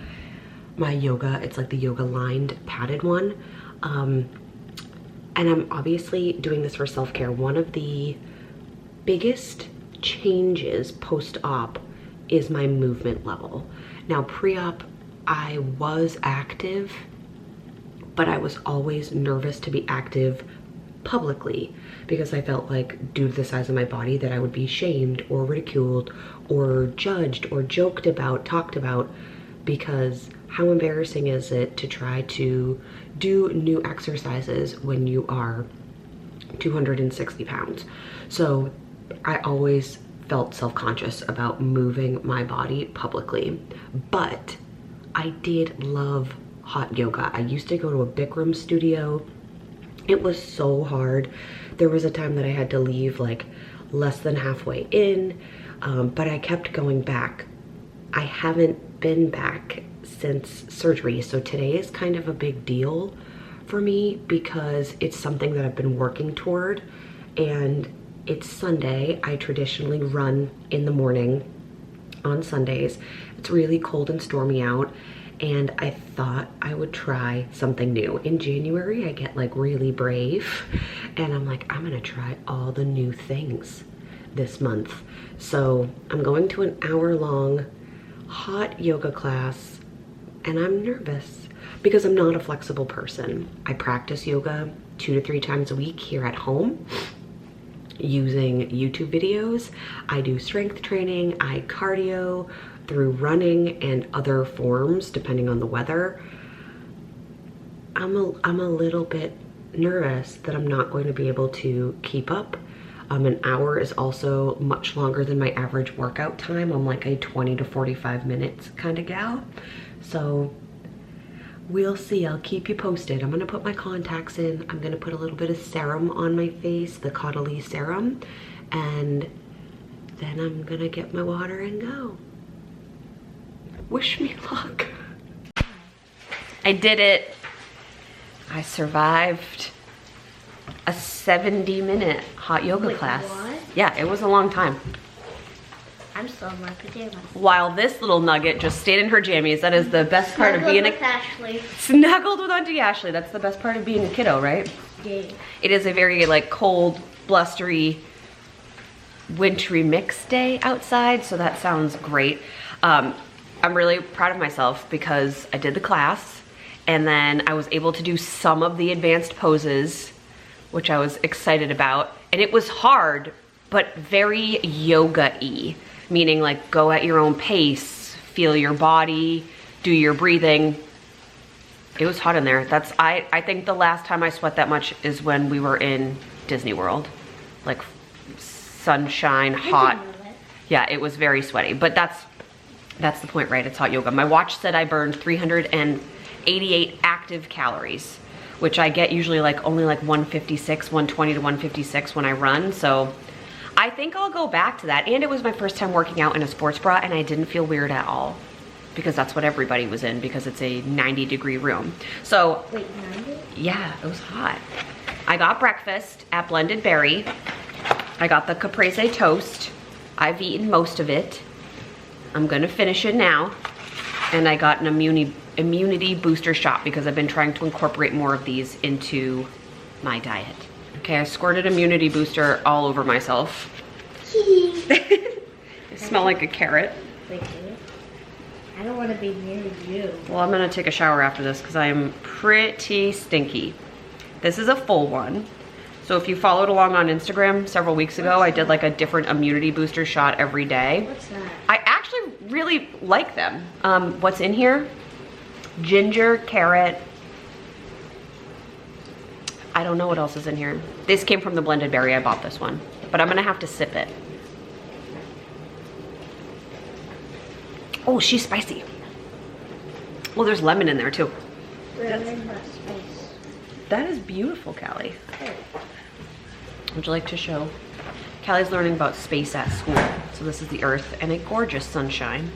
My yoga, it's like the yoga lined padded one. And I'm obviously doing this for self-care. One of the biggest changes post-op is my movement level. Now pre-op, I was active, but I was always nervous to be active publicly because I felt like, due to the size of my body, that I would be shamed or ridiculed or judged or joked about, talked about, because how embarrassing is it to try to do new exercises when you are 260 pounds? So I always felt self-conscious about moving my body publicly, but I did love hot yoga. I used to go to a Bikram studio. It was so hard. There was a time that I had to leave like less than halfway in, but I kept going back. I haven't been back since surgery, so today is kind of a big deal for me because it's something that I've been working toward, and it's Sunday. I traditionally run in the morning on Sundays. It's really cold and stormy out, and I thought I would try something new. In January, I get like really brave, and I'm like, I'm gonna try all the new things this month. So I'm going to an hour-long hot yoga class, and I'm nervous because I'm not a flexible person. I practice yoga 2 to 3 times a week here at home using YouTube videos. I do strength training, I cardio through running and other forms depending on the weather. I'm a little bit nervous that I'm not going to be able to keep up. An hour is also much longer than my average workout time. I'm like a 20 to 45 minutes kind of gal. So we'll see. I'll keep you posted. I'm gonna put my contacts in. I'm gonna put a little bit of serum on my face, the Caudalie serum, and then I'm gonna get my water and go. Wish me luck. I did it. I survived a 70-minute hot yoga class. What? Yeah, it was a long time. I'm still in my pajamas. While this little nugget just stayed in her jammies. That is the best part of being with Ashley. Snuggled with Auntie Ashley. That's the best part of being a kiddo, right? Yeah. It is a very like cold, blustery, wintry mix day outside, so that sounds great. I'm really proud of myself because I did the class and then I was able to do some of the advanced poses, which I was excited about. And it was hard, but very yoga-y, meaning like go at your own pace, feel your body, do your breathing. It was hot in there. I think the last time I sweat that much is when we were in Disney World. Like sunshine, hot. Yeah, it was very sweaty, but that's the point, right? It's hot yoga. My watch said I burned 388 active calories, which I get usually like only like 156, 120 to 156 when I run. So I think I'll go back to that. And it was my first time working out in a sports bra and I didn't feel weird at all because that's what everybody was in because it's a 90-degree room. So, wait, 90? Yeah, it was hot. I got breakfast at Blended Berry. I got the caprese toast. I've eaten most of it. I'm gonna finish it now. And I got an immunity booster shot because I've been trying to incorporate more of these into my diet. Okay, I squirted immunity booster all over myself. I smell like a carrot. Wait, I don't want to be near you. Well, I'm gonna take a shower after this because I am pretty stinky. This is a full one. So if you followed along on Instagram several weeks ago, I did like a different immunity booster shot every day. What's that? I actually really like them. What's in here? Ginger, carrot. I don't know what else is in here. This came from the Blended Berry. I bought this one, but I'm gonna have to sip it. Oh, she's spicy. Well, there's lemon in there too. That is beautiful, Callie. Would you like to show? Callie's learning about space at school. So this is the Earth and a gorgeous sunshine.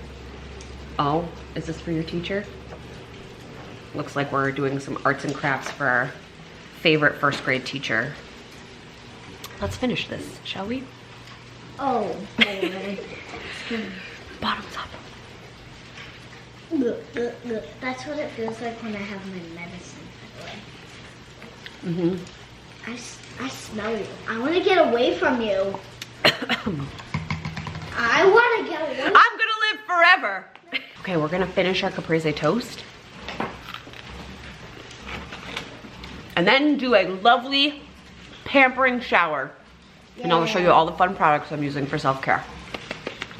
Oh, is this for your teacher? Looks like we're doing some arts and crafts for our favorite first grade teacher. Let's finish this, shall we? Oh, Bottoms up. That's what it feels like when I have my medicine, by the way. I smell you. I want to get away from you. I want to get away. I'm gonna live forever. Okay, we're gonna finish our caprese toast. And then do a lovely pampering shower. Yeah. And I'll show you all the fun products I'm using for self-care.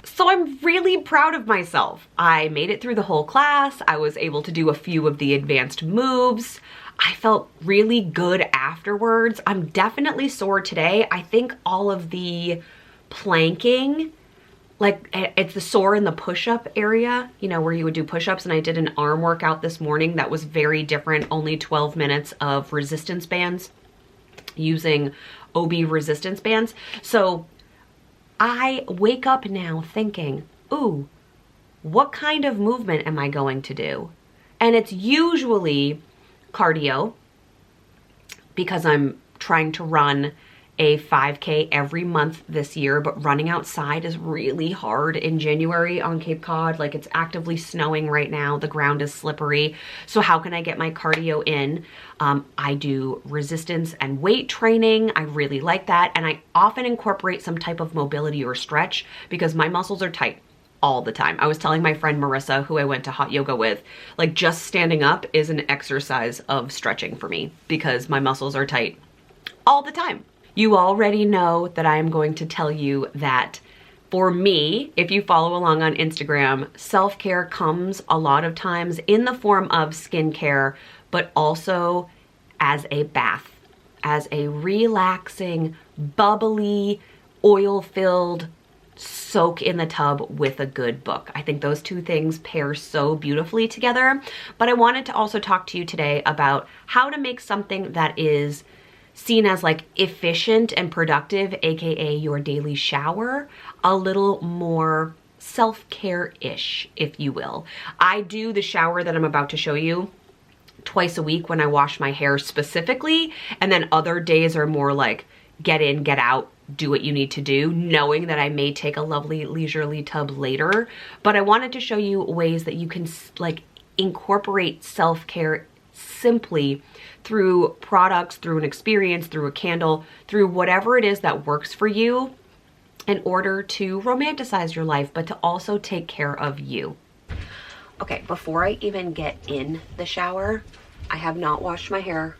So I'm really proud of myself. I made it through the whole class. I was able to do a few of the advanced moves. I felt really good afterwards. I'm definitely sore today. I think all of the planking, like it's the sore in the push-up area, you know, where you would do push-ups, and I did an arm workout this morning that was very different, only 12 minutes of resistance bands using OB resistance bands. So I wake up now thinking, ooh, what kind of movement am I going to do? And it's usually cardio because I'm trying to run a 5K every month this year, but running outside is really hard in January on Cape Cod. Like, it's actively snowing right now. The ground is slippery. So how can I get my cardio in? I do resistance and weight training. I really like that. And I often incorporate some type of mobility or stretch because my muscles are tight all the time. I was telling my friend Marissa, who I went to hot yoga with, like, just standing up is an exercise of stretching for me because my muscles are tight all the time. You already know that I am going to tell you that for me, if you follow along on Instagram, self-care comes a lot of times in the form of skincare, but also as a bath, as a relaxing, bubbly, oil-filled soak in the tub with a good book. I think those two things pair so beautifully together. But I wanted to also talk to you today about how to make something that is seen as like efficient and productive, aka your daily shower, a little more self-care-ish, if you will. I do the shower that I'm about to show you twice a week when I wash my hair specifically, and then other days are more like get in, get out, do what you need to do, knowing that I may take a lovely leisurely tub later. But I wanted to show you ways that you can like incorporate self-care simply through products, through an experience, through a candle, through whatever it is that works for you in order to romanticize your life, but to also take care of you. Okay, before I even get in the shower, I have not washed my hair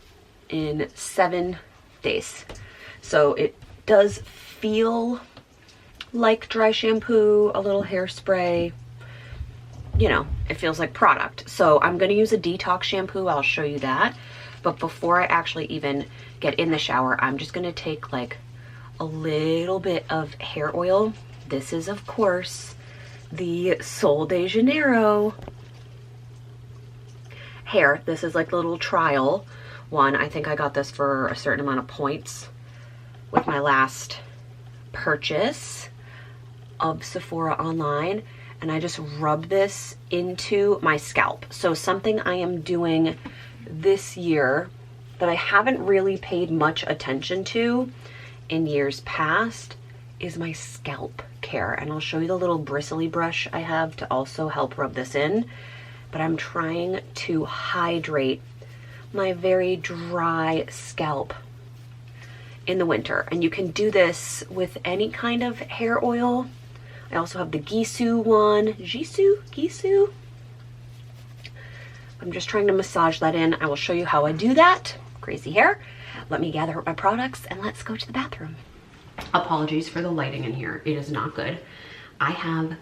in 7 days. So it does feel like dry shampoo, a little hairspray, you know, it feels like product. So I'm gonna use a detox shampoo, I'll show you that. But before I actually even get in the shower, I'm just gonna take like a little bit of hair oil. This is, of course, the Sol de Janeiro hair. This is like a little trial one. I think I got this for a certain amount of points with my last purchase of Sephora online. And I just rub this into my scalp. So something I am doing this year that I haven't really paid much attention to in years past is my scalp care. And I'll show you the little bristly brush I have to also help rub this in. But I'm trying to hydrate my very dry scalp in the winter. And you can do this with any kind of hair oil. I also have the Gisou one. Gisou? I'm just trying to massage that in. I will show you how I do that. Crazy hair. Let me gather up my products and let's go to the bathroom. Apologies for the lighting in here. It is not good. I have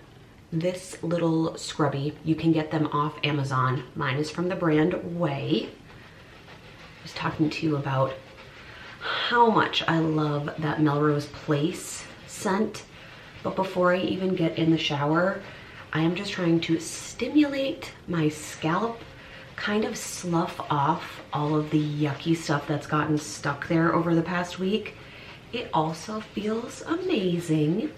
this little scrubby. You can get them off Amazon. Mine is from the brand Way. I was talking to you about how much I love that Melrose Place scent. But before I even get in the shower, I am just trying to stimulate my scalp, kind of slough off all of the yucky stuff that's gotten stuck there over the past week. It also feels amazing.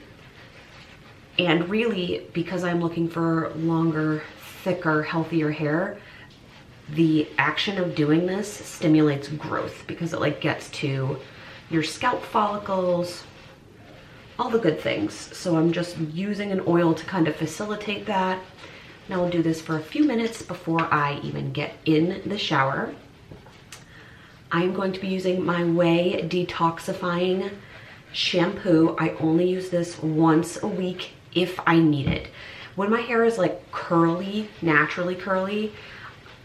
And really, because I'm looking for longer, thicker, healthier hair, the action of doing this stimulates growth because it like gets to your scalp follicles, all the good things. So I'm just using an oil to kind of facilitate that. And I'll do this for a few minutes before I even get in the shower. I'm going to be using my Way Detoxifying shampoo. I only use this once a week if I need it. When my hair is like curly, naturally curly,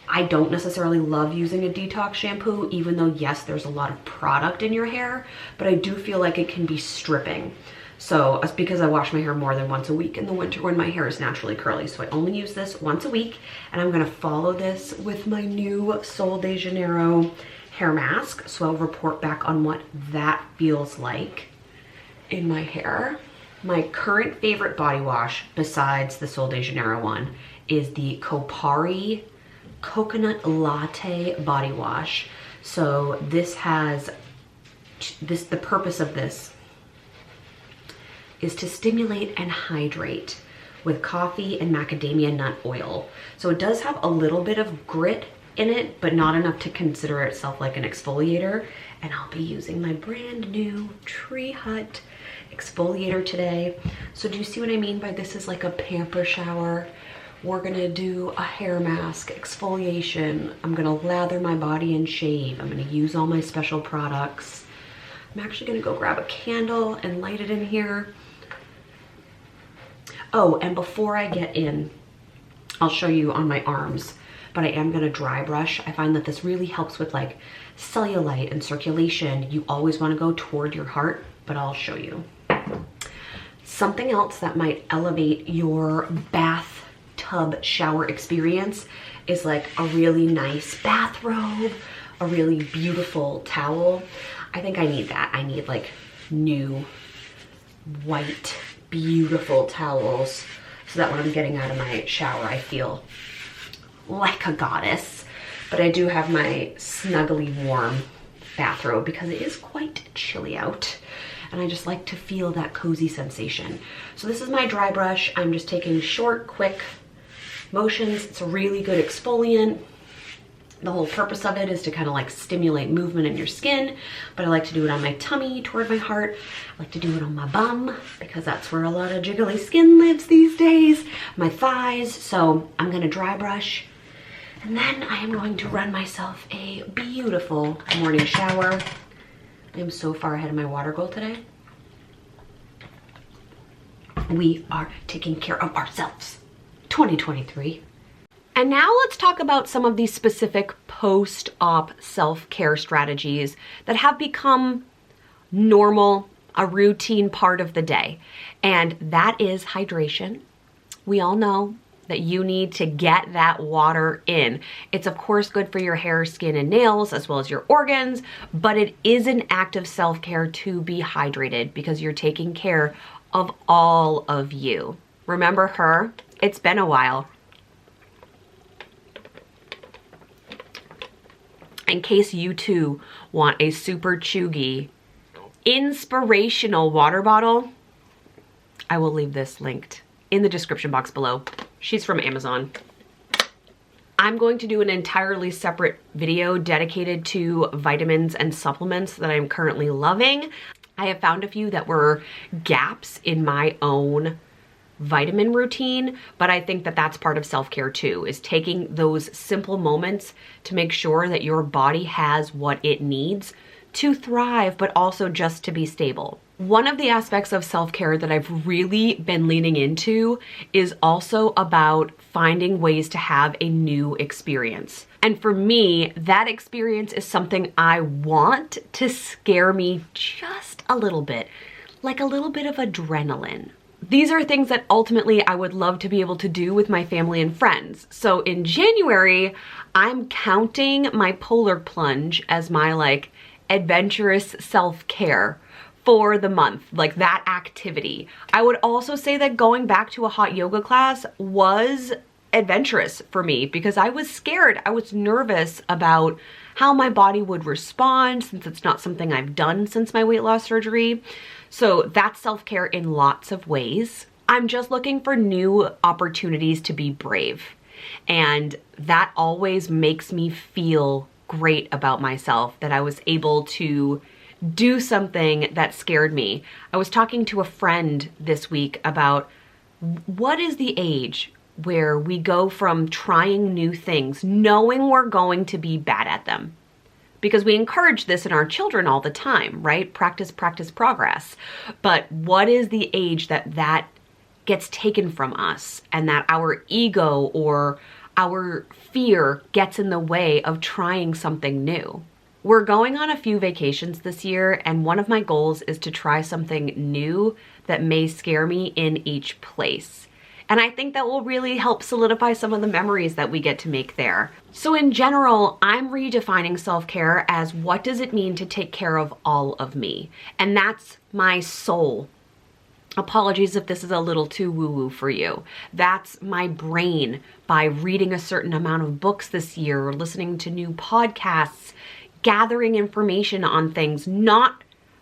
I don't necessarily love using a detox shampoo, even though yes, there's a lot of product in your hair, but I do feel like it can be stripping. So it's because I wash my hair more than once a week in the winter when my hair is naturally curly. So I only use this once a week, and I'm gonna follow this with my new Sol de Janeiro hair mask. So I'll report back on what that feels like in my hair. My current favorite body wash, besides the Sol de Janeiro one, is the Kopari Coconut Latte Body Wash. So this has, the purpose of this is to stimulate and hydrate with coffee and macadamia nut oil. So it does have a little bit of grit in it, but not enough to consider itself like an exfoliator. And I'll be using my brand new Tree Hut exfoliator today. So do you see what I mean by this is like a pamper shower? We're gonna do a hair mask, exfoliation. I'm gonna lather my body and shave. I'm gonna use all my special products. I'm actually gonna go grab a candle and light it in here. Oh, and before I get in, I'll show you on my arms, but I am gonna dry brush. I find that this really helps with like cellulite and circulation. You always wanna go toward your heart, but I'll show you. Something else that might elevate your bathtub shower experience is like a really nice bathrobe, a really beautiful towel. I think I need that. I need like new white, beautiful towels so that when I'm getting out of my shower, I feel like a goddess. But I do have my snuggly warm bathrobe because it is quite chilly out. and I just like to feel that cozy sensation. So this is my dry brush. I'm just taking short, quick motions. It's a really good exfoliant. The whole purpose of it is to kind of like stimulate movement in your skin, but I like to do it on my tummy toward my heart. I like to do it on my bum because that's where a lot of jiggly skin lives these days, my thighs. So I'm gonna dry brush, and then I am going to run myself a beautiful morning shower. I am so far ahead of my water goal today. We are taking care of ourselves. 2023. And now let's talk about some of these specific post-op self-care strategies that have become normal, a routine part of the day. And that is hydration. We all know that you need to get that water in. It's of course good for your hair, skin, and nails, as well as your organs, but it is an act of self-care to be hydrated because you're taking care of all of you. Remember her? It's been a while. In case you too want a super chuggy, inspirational water bottle, I will leave this linked in the description box below. She's from Amazon. I'm going to do an entirely separate video dedicated to vitamins and supplements that I'm currently loving. I have found a few that were gaps in my own vitamin routine, but I think that that's part of self-care too, is taking those simple moments to make sure that your body has what it needs to thrive, but also just to be stable. One of the aspects of self-care that I've really been leaning into is also about finding ways to have a new experience. And for me, that experience is something I want to scare me just a little bit, like a little bit of adrenaline. These are things that ultimately I would love to be able to do with my family and friends. So in January, I'm counting my polar plunge as my like adventurous self-care for the month, like that activity. I would also say that going back to a hot yoga class was adventurous for me because I was scared. I was nervous about how my body would respond since it's not something I've done since my weight loss surgery. So that's self-care in lots of ways. I'm just looking for new opportunities to be brave. And that always makes me feel great about myself, that I was able to do something that scared me. I was talking to a friend this week about what is the age where we go from trying new things, knowing we're going to be bad at them. Because we encourage this in our children all the time, right? Practice, practice, progress. But what is the age that gets taken from us and that our ego or our fear gets in the way of trying something new? We're going on a few vacations this year, and one of my goals is to try something new that may scare me in each place. And I think that will really help solidify some of the memories that we get to make there. So in general, I'm redefining self-care as what does it mean to take care of all of me? And that's my soul. Apologies if this is a little too woo-woo for you. That's my brain by reading a certain amount of books this year or listening to new podcasts, gathering information on things, not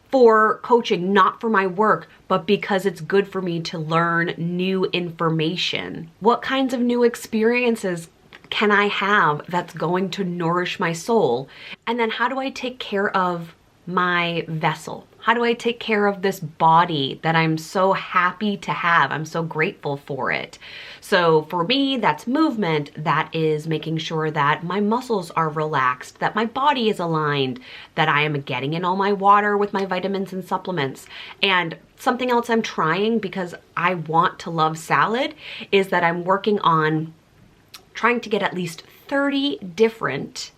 for coaching, not for my work, but because it's good for me to learn new information. What kinds of new experiences can I have that's going to nourish my soul? And then how do I take care of my vessel? How do I take care of this body that I'm so happy to have? I'm so grateful for it. So for me, that's movement. That is making sure that my muscles are relaxed, that my body is aligned, that I am getting in all my water with my vitamins and supplements. And something else I'm trying because I want to love salad is that I'm working on trying to get at least 30 different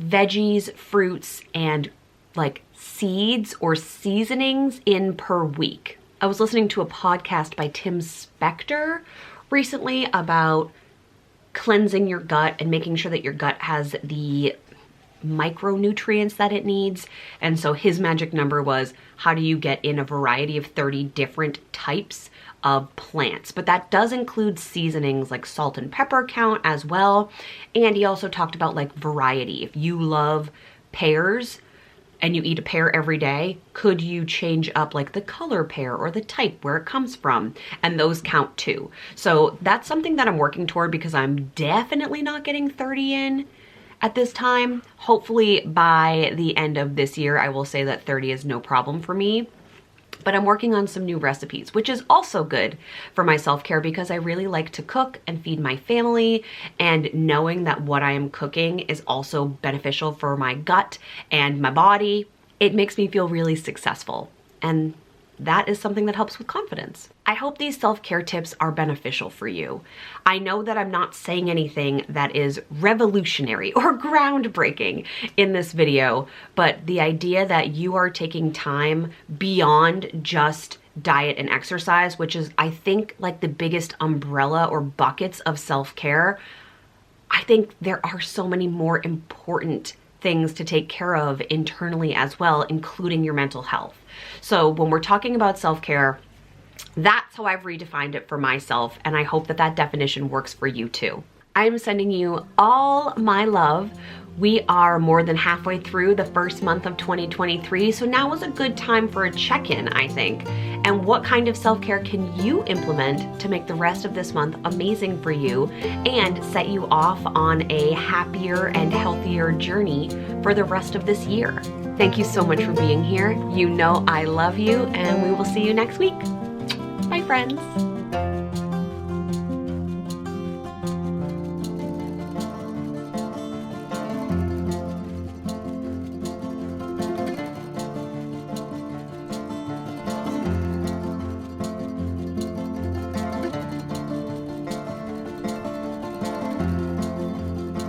veggies, fruits, and like seeds or seasonings in per week. I was listening to a podcast by Tim Spector recently about cleansing your gut and making sure that your gut has the micronutrients that it needs. And so his magic number was, how do you get in a variety of 30 different types of plants? But that does include seasonings like salt and pepper count as well. And he also talked about like variety. If you love pears, and you eat a pear every day, could you change up like the color pear or the type where it comes from? And those count too. So that's something that I'm working toward because I'm definitely not getting 30 in at this time. Hopefully by the end of this year, I will say that 30 is no problem for me. But I'm working on some new recipes, which is also good for my self-care because I really like to cook and feed my family, and knowing that what I am cooking is also beneficial for my gut and my body, it makes me feel really successful. And that is something that helps with confidence. I hope these self-care tips are beneficial for you. I know that I'm not saying anything that is revolutionary or groundbreaking in this video, but the idea that you are taking time beyond just diet and exercise, which is, I think, like the biggest umbrella or buckets of self-care, I think there are so many more important things to take care of internally as well, including your mental health. So when we're talking about self-care, that's how I've redefined it for myself, and I hope that that definition works for you too. I'm sending you all my love. We are more than halfway through the first month of 2023, so now is a good time for a check-in, I think. And what kind of self-care can you implement to make the rest of this month amazing for you and set you off on a happier and healthier journey for the rest of this year? Thank you so much for being here. You know I love you, and we will see you next week. Bye, friends.